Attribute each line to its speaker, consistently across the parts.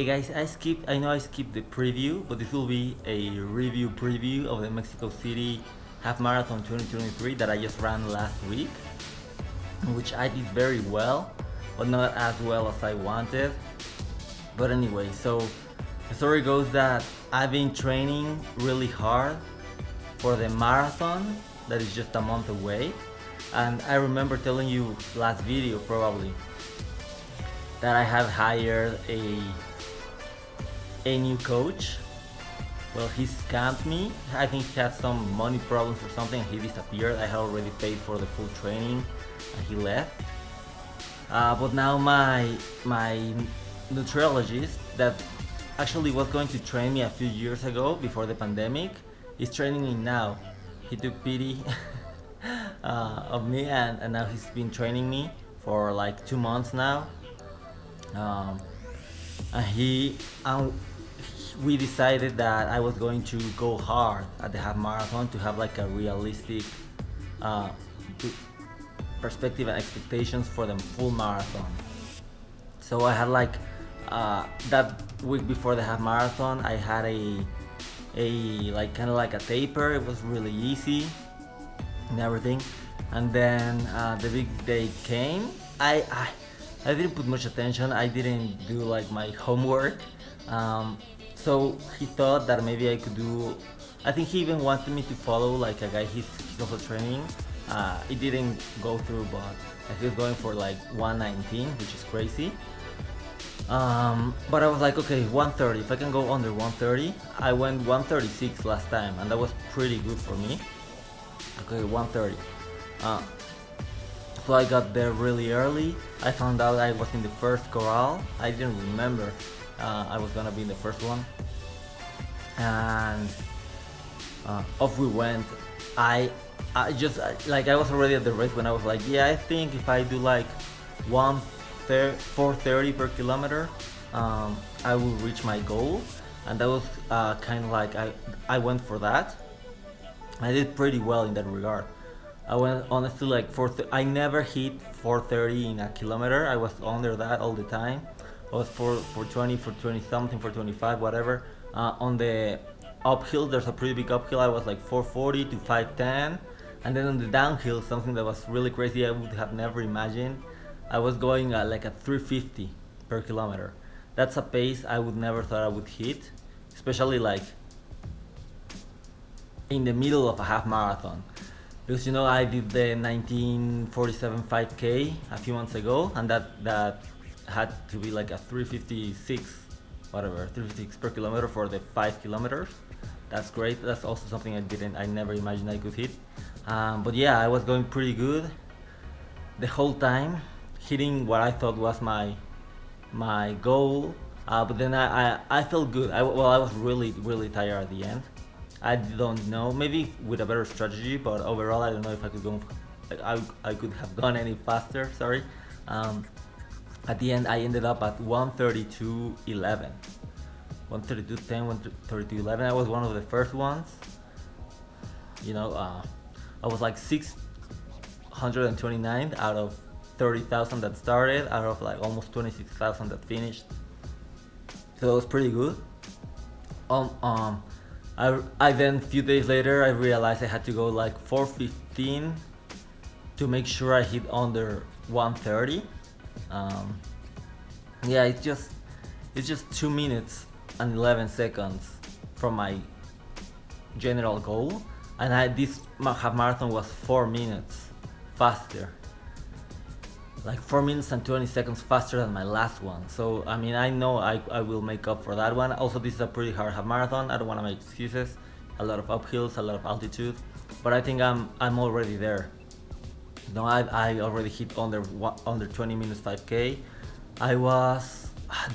Speaker 1: Hey guys, I know I skipped the preview, but this will be a review preview of the Mexico City Half Marathon 2023 that I just ran last week, which I did very well, but not as well as I wanted. But anyway, so the story goes that I've been training really hard for the marathon that is just a month away. And I remember telling you last video probably that I have hired a new coach. Well, he scammed me. I think he had some money problems or something. He disappeared. I had already paid for the full training, and he left. But now my nutriologist that actually was going to train me a few years ago before the pandemic is training me now. He took pity of me, and now he's been training me for like 2 months now. And we decided that I was going to go hard at the half marathon to have like a realistic uh, perspective and expectations for the full marathon. So I had like that week before the half marathon, I had a like kind of like a taper. It was really easy and everything. And then the big day came. I didn't put much attention. I didn't do like my homework. So he thought that maybe I could do. I think he even wanted me to follow like a guy he's also training. It didn't go through, but he was going for like 119, which is crazy. But I was like, okay, 130. If I can go under 130, I went 136 last time, and that was pretty good for me. Okay, 130. So I got there really early. I found out I was in the first corral. I didn't remember I was gonna be in the first one, and off we went. I just like I was already at the race when I was like, yeah, I think if I do like 4:30 per kilometer, I will reach my goal, and that was kind of like I went for that. I did pretty well in that regard. I went honestly like I never hit 4:30 in a kilometer. I was under that all the time. I was for 20, for 20 something, for 25, whatever. On the uphill, there's a pretty big uphill. I was like 4:40 to 5:10, and then on the downhill, something that was really crazy. I would have never imagined. I was going like at 350 per kilometer. That's a pace I would never thought I would hit, especially like in the middle of a half marathon. Because I did the 1947 5K a few months ago, and that had to be like a 356, whatever, 356 per kilometer for the 5 kilometers. That's great. That's also something I never imagined I could hit. But yeah, I was going pretty good the whole time, hitting what I thought was my goal. But then I felt good. I was really tired at the end. I don't know, maybe with a better strategy, but overall I don't know if I could go. I could have gone any faster. Sorry. At the end, I ended up at 132.11, 132.10, 132.11. I was one of the first ones. I was like 629 out of 30,000 that started, out of like almost 26,000 that finished. So it was pretty good. I then a few days later I realized I had to go like 4:15 to make sure I hit under 1:30. Yeah, it's just 2 minutes and 11 seconds from my general goal, and this half marathon was 4 minutes faster. Like 4 minutes and 20 seconds faster than my last one. So I mean, I know I will make up for that one. Also, this is a pretty hard half marathon. I don't want to make excuses. A lot of uphills, a lot of altitude, but I think I'm already there. I already hit under 20 minutes 5K.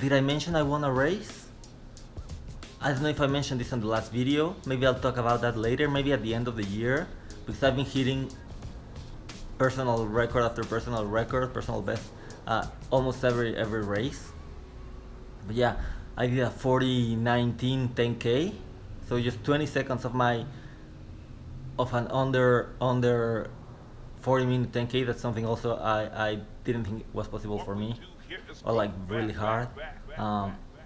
Speaker 1: Did I mention I won a race? I don't know if I mentioned this in the last video. Maybe I'll talk about that later, maybe at the end of the year, because I've been hitting personal record after personal record, personal best, almost every race. But yeah, I did a 40:19 10K, so just 20 seconds of an under 40-minute 10K. That's something also I didn't think was possible for me, or like really hard.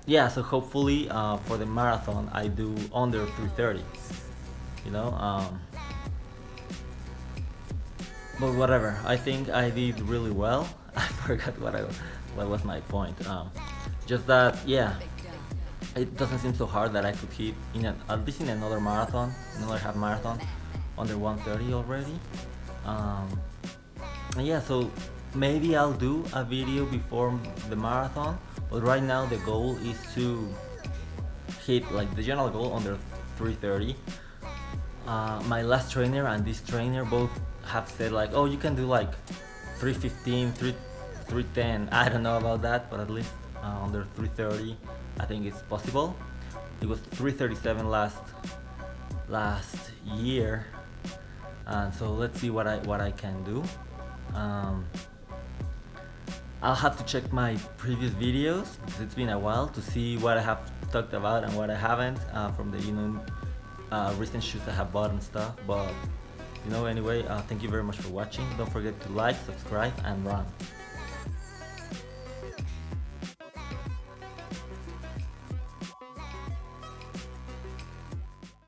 Speaker 1: yeah, so hopefully for the marathon I do under 3:30. You know, but whatever. I think I did really well. I forgot what was my point. Just that, yeah, it doesn't seem so hard that I could hit at least in another marathon, another half marathon, under 1:30 already. Um, and yeah, so maybe I'll do a video before the marathon, but right now the goal is to hit like the general goal under 3:30. My last trainer and this trainer both have said like, oh, you can do like 3:15, 3:10. I don't know about that, but at least under 3:30, I think it's possible. It was 3:37 last year, and so let's see what I can do. I'll have to check my previous videos because it's been a while to see what I have talked about and what I haven't from the recent shoes I have bought and stuff. But anyway, thank you very much for watching. Don't forget to like, subscribe, and run.